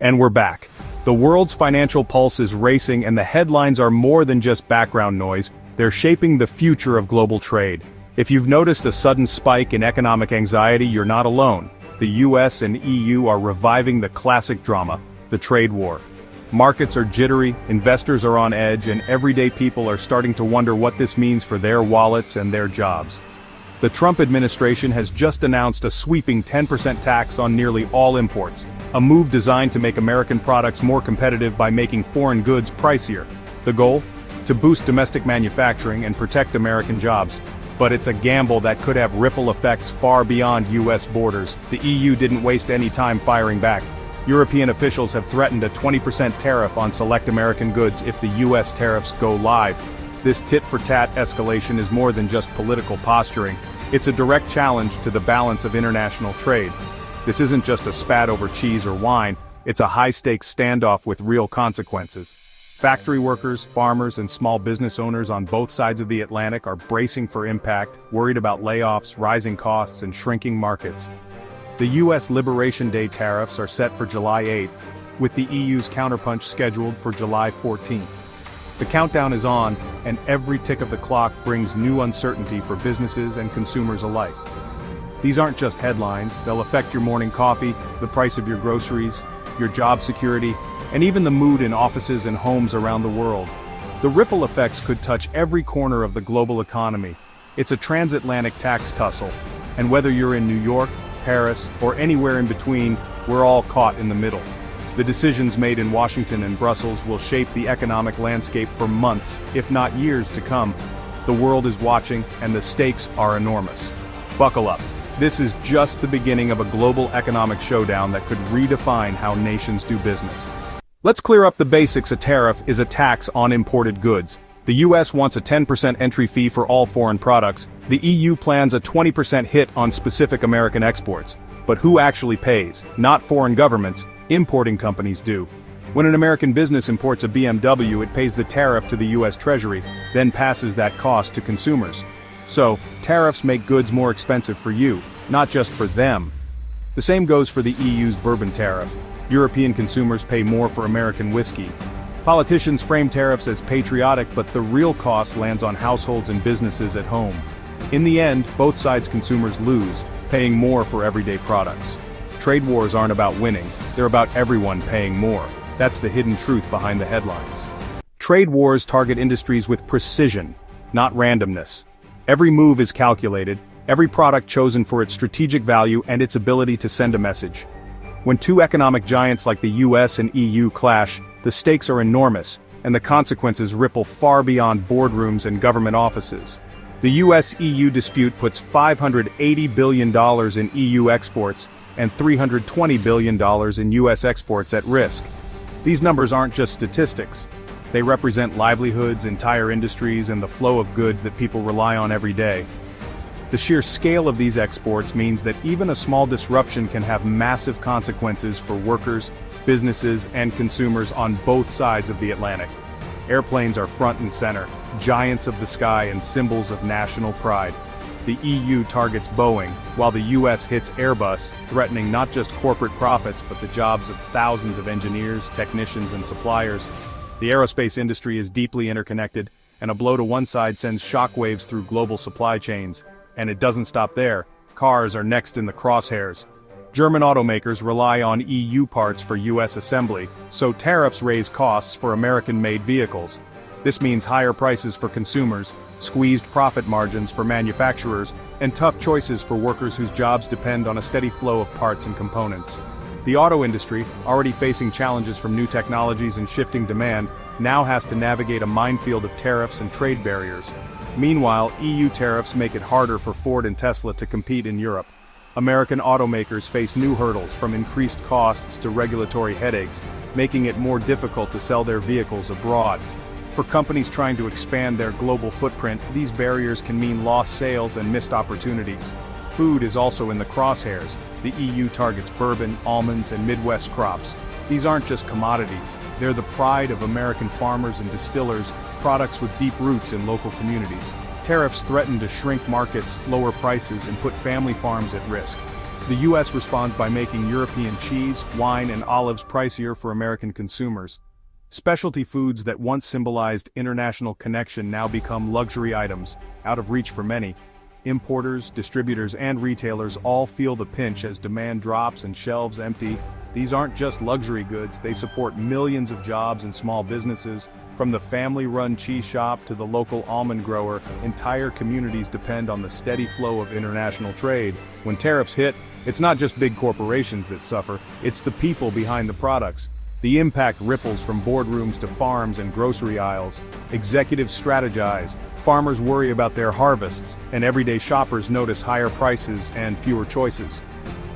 And we're back. The world's financial pulse is racing and the headlines are more than just background noise, they're shaping the future of global trade. If you've noticed a sudden spike in economic anxiety, you're not alone. The US and EU are reviving the classic drama, the trade war. Markets are jittery, investors are on edge, and everyday people are starting to wonder what this means for their wallets and their jobs. The Trump administration has just announced a sweeping 10% tax on nearly all imports, a move designed to make American products more competitive by making foreign goods pricier. The goal? To boost domestic manufacturing and protect American jobs. But it's a gamble that could have ripple effects far beyond US borders. The EU didn't waste any time firing back. European officials have threatened a 20% tariff on select American goods if the US tariffs go live. This tit-for-tat escalation is more than just political posturing. It's a direct challenge to the balance of international trade. This isn't just a spat over cheese or wine, it's a high-stakes standoff with real consequences. Factory workers, farmers, and small business owners on both sides of the Atlantic are bracing for impact, worried about layoffs, rising costs, and shrinking markets. The US Liberation Day tariffs are set for July 8th, with the EU's counterpunch scheduled for July 14th. The countdown is on, and every tick of the clock brings new uncertainty for businesses and consumers alike. These aren't just headlines, they'll affect your morning coffee, the price of your groceries, your job security, and even the mood in offices and homes around the world. The ripple effects could touch every corner of the global economy. It's a transatlantic tax tussle, and whether you're in New York, Paris, or anywhere in between, we're all caught in the middle. The decisions made in Washington and Brussels will shape the economic landscape for months, if not years to come. The world is watching, and the stakes are enormous. Buckle up. This is just the beginning of a global economic showdown that could redefine how nations do business. Let's clear up the basics. A tariff is a tax on imported goods. The US wants a 10% entry fee for all foreign products. The EU plans a 20% hit on specific American exports. But who actually pays? Not foreign governments, importing companies do. When an American business imports a BMW, it pays the tariff to the US Treasury, then passes that cost to consumers. So, tariffs make goods more expensive for you, not just for them. The same goes for the EU's Bourbon tariff. European consumers pay more for American whiskey. Politicians frame tariffs as patriotic, but the real cost lands on households and businesses at home. In the end, both sides' consumers lose, paying more for everyday products. Trade wars aren't about winning, they're about everyone paying more. That's the hidden truth behind the headlines. Trade wars target industries with precision, not randomness. Every move is calculated, every product chosen for its strategic value and its ability to send a message. When two economic giants like the US and EU clash, the stakes are enormous, and the consequences ripple far beyond boardrooms and government offices. The US-EU dispute puts $580 billion in EU exports and $320 billion in US exports at risk. These numbers aren't just statistics. They represent livelihoods, entire industries, and the flow of goods that people rely on every day. The sheer scale of these exports means that even a small disruption can have massive consequences for workers, businesses, and consumers on both sides of the Atlantic. Airplanes are front and center, giants of the sky and symbols of national pride. The EU targets Boeing, while the US hits Airbus, threatening not just corporate profits but the jobs of thousands of engineers, technicians, and suppliers. The aerospace industry is deeply interconnected, and a blow to one side sends shockwaves through global supply chains. And it doesn't stop there. Cars are next in the crosshairs. German automakers rely on EU parts for US assembly, so tariffs raise costs for American-made vehicles. This means higher prices for consumers, squeezed profit margins for manufacturers, and tough choices for workers whose jobs depend on a steady flow of parts and components. The auto industry, already facing challenges from new technologies and shifting demand, now has to navigate a minefield of tariffs and trade barriers. Meanwhile, EU tariffs make it harder for Ford and Tesla to compete in Europe. American automakers face new hurdles, from increased costs to regulatory headaches, making it more difficult to sell their vehicles abroad. For companies trying to expand their global footprint, these barriers can mean lost sales and missed opportunities. Food is also in the crosshairs. The EU targets bourbon, almonds, and Midwest crops. These aren't just commodities, they're the pride of American farmers and distillers, products with deep roots in local communities. Tariffs threaten to shrink markets, lower prices, and put family farms at risk. The US responds by making European cheese, wine, and olives pricier for American consumers. Specialty foods that once symbolized international connection now become luxury items, out of reach for many. Importers, distributors, and retailers all feel the pinch as demand drops and shelves empty. These aren't just luxury goods, they support millions of jobs and small businesses. From the family-run cheese shop to the local almond grower, entire communities depend on the steady flow of international trade. When tariffs hit, it's not just big corporations that suffer, it's the people behind the products. The impact ripples from boardrooms to farms and grocery aisles. Executives strategize, farmers worry about their harvests, and everyday shoppers notice higher prices and fewer choices.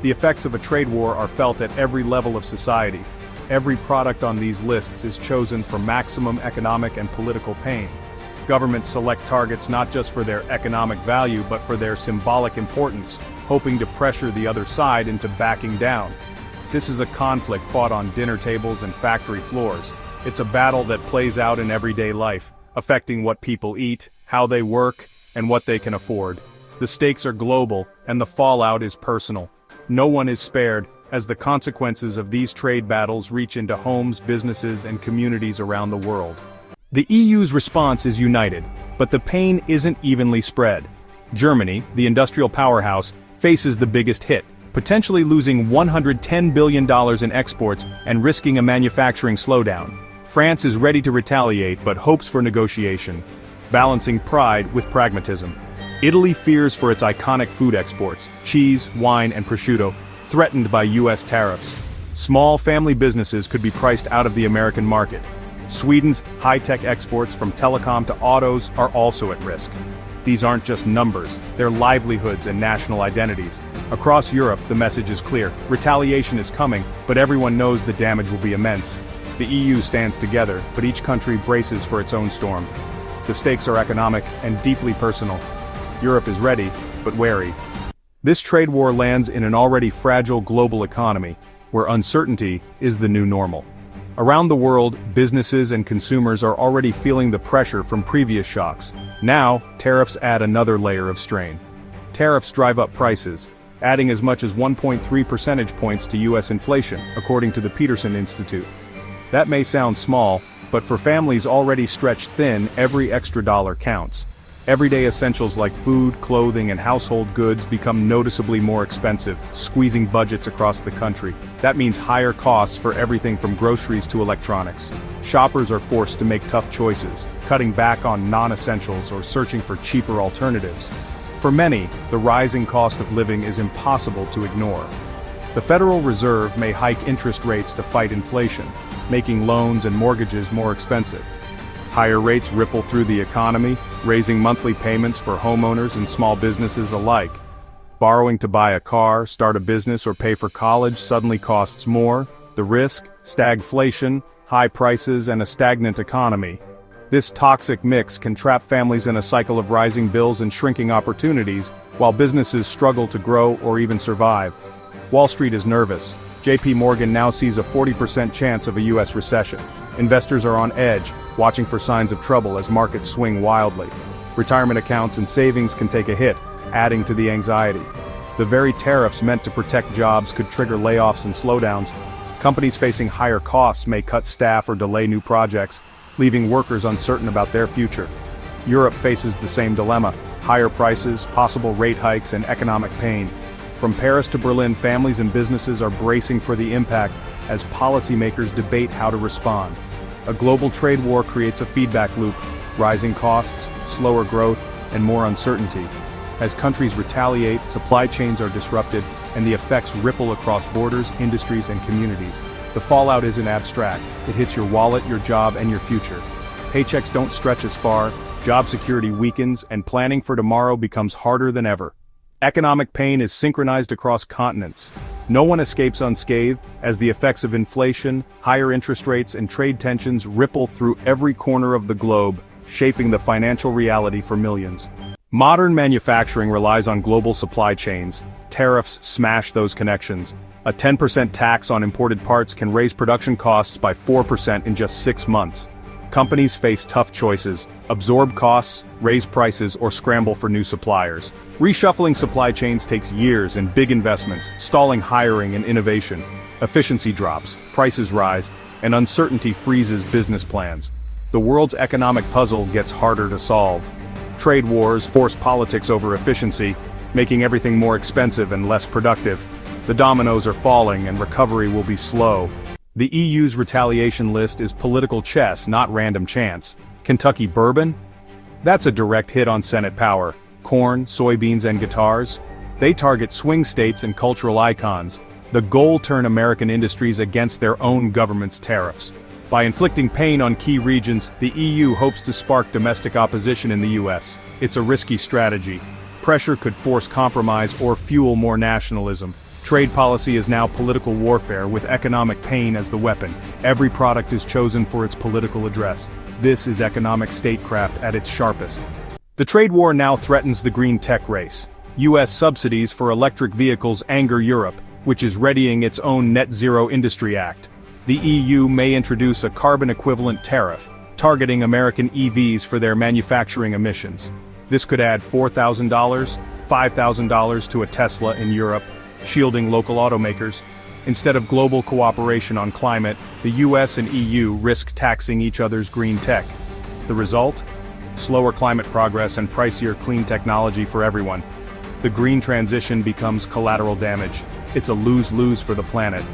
The effects of a trade war are felt at every level of society. Every product on these lists is chosen for maximum economic and political pain. Governments select targets not just for their economic value but for their symbolic importance, hoping to pressure the other side into backing down. This is a conflict fought on dinner tables and factory floors. It's a battle that plays out in everyday life, affecting what people eat, how they work, and what they can afford. The stakes are global, and the fallout is personal. No one is spared, as the consequences of these trade battles reach into homes, businesses, and communities around the world. The EU's response is united, but the pain isn't evenly spread. Germany, the industrial powerhouse, faces the biggest hit, potentially losing $110 billion in exports and risking a manufacturing slowdown. France is ready to retaliate but hopes for negotiation, balancing pride with pragmatism. Italy fears for its iconic food exports, cheese, wine, and prosciutto, threatened by US tariffs. Small family businesses could be priced out of the American market. Sweden's high-tech exports from telecom to autos are also at risk. These aren't just numbers, they're livelihoods and national identities. Across Europe, the message is clear. Retaliation is coming, but everyone knows the damage will be immense. The EU stands together, but each country braces for its own storm. The stakes are economic and deeply personal. Europe is ready, but wary. This trade war lands in an already fragile global economy, where uncertainty is the new normal. Around the world, businesses and consumers are already feeling the pressure from previous shocks. Now, tariffs add another layer of strain. Tariffs drive up prices, adding as much as 1.3 percentage points to US inflation, according to the Peterson Institute. That may sound small, but for families already stretched thin, every extra dollar counts. Everyday essentials like food, clothing, and household goods become noticeably more expensive, squeezing budgets across the country. That means higher costs for everything from groceries to electronics. Shoppers are forced to make tough choices, cutting back on non-essentials or searching for cheaper alternatives. For many, the rising cost of living is impossible to ignore. The Federal Reserve may hike interest rates to fight inflation, making loans and mortgages more expensive. Higher rates ripple through the economy, raising monthly payments for homeowners and small businesses alike. Borrowing to buy a car, start a business, or pay for college suddenly costs more. The risk: stagflation, high prices, and a stagnant economy. This toxic mix can trap families in a cycle of rising bills and shrinking opportunities, while businesses struggle to grow or even survive. Wall Street is nervous. JP Morgan now sees a 40% chance of a US recession. Investors are on edge, watching for signs of trouble as markets swing wildly. Retirement accounts and savings can take a hit, adding to the anxiety. The very tariffs meant to protect jobs could trigger layoffs and slowdowns. Companies facing higher costs may cut staff or delay new projects, leaving workers uncertain about their future. Europe faces the same dilemma: higher prices, possible rate hikes, and economic pain. From Paris to Berlin, families and businesses are bracing for the impact as policymakers debate how to respond. A global trade war creates a feedback loop: rising costs, slower growth, and more uncertainty. As countries retaliate, supply chains are disrupted, and the effects ripple across borders, industries, and communities. The fallout isn't abstract. It hits your wallet, your job, and your future. Paychecks don't stretch as far, job security weakens, and planning for tomorrow becomes harder than ever. Economic pain is synchronized across continents. No one escapes unscathed, as the effects of inflation, higher interest rates, and trade tensions ripple through every corner of the globe, shaping the financial reality for millions. Modern manufacturing relies on global supply chains. Tariffs smash those connections. A 10% tax on imported parts can raise production costs by 4% in just 6 months. Companies face tough choices: absorb costs, raise prices, or scramble for new suppliers. Reshuffling supply chains takes years and big investments, stalling hiring and innovation. Efficiency drops, prices rise, and uncertainty freezes business plans. The world's economic puzzle gets harder to solve. Trade wars force politics over efficiency, making everything more expensive and less productive. The dominoes are falling and recovery will be slow. The EU's retaliation list is political chess, not random chance. Kentucky bourbon? That's a direct hit on Senate power. Corn, soybeans, and guitars? They target swing states and cultural icons. The goal: turn American industries against their own government's tariffs. By inflicting pain on key regions, the EU hopes to spark domestic opposition in the US. It's a risky strategy. Pressure could force compromise or fuel more nationalism. Trade policy is now political warfare, with economic pain as the weapon. Every product is chosen for its political address. This is economic statecraft at its sharpest. The trade war now threatens the green tech race. US subsidies for electric vehicles anger Europe, which is readying its own Net Zero Industry Act. The EU may introduce a carbon-equivalent tariff, targeting American EVs for their manufacturing emissions. This could add $4,000, $5,000 to a Tesla in Europe, shielding local automakers. Instead of global cooperation on climate, the US and EU risk taxing each other's green tech. The result? Slower climate progress and pricier clean technology for everyone. The green transition becomes collateral damage. It's a lose-lose for the planet.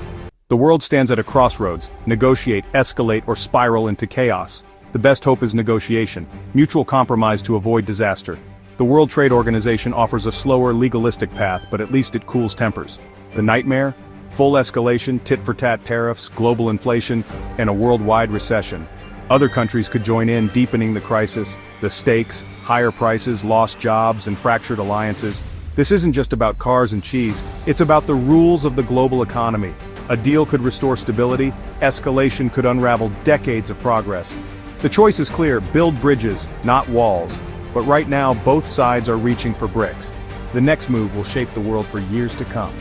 The world stands at a crossroads: negotiate, escalate, or spiral into chaos. The best hope is negotiation, mutual compromise to avoid disaster. The World Trade Organization offers a slower, legalistic path, but at least it cools tempers. The nightmare? Full escalation, tit-for-tat tariffs, global inflation, and a worldwide recession. Other countries could join in, deepening the crisis. The stakes: higher prices, lost jobs, and fractured alliances. This isn't just about cars and cheese, it's about the rules of the global economy. A deal could restore stability, escalation could unravel decades of progress. The choice is clear: build bridges, not walls. But right now, both sides are reaching for bricks. The next move will shape the world for years to come.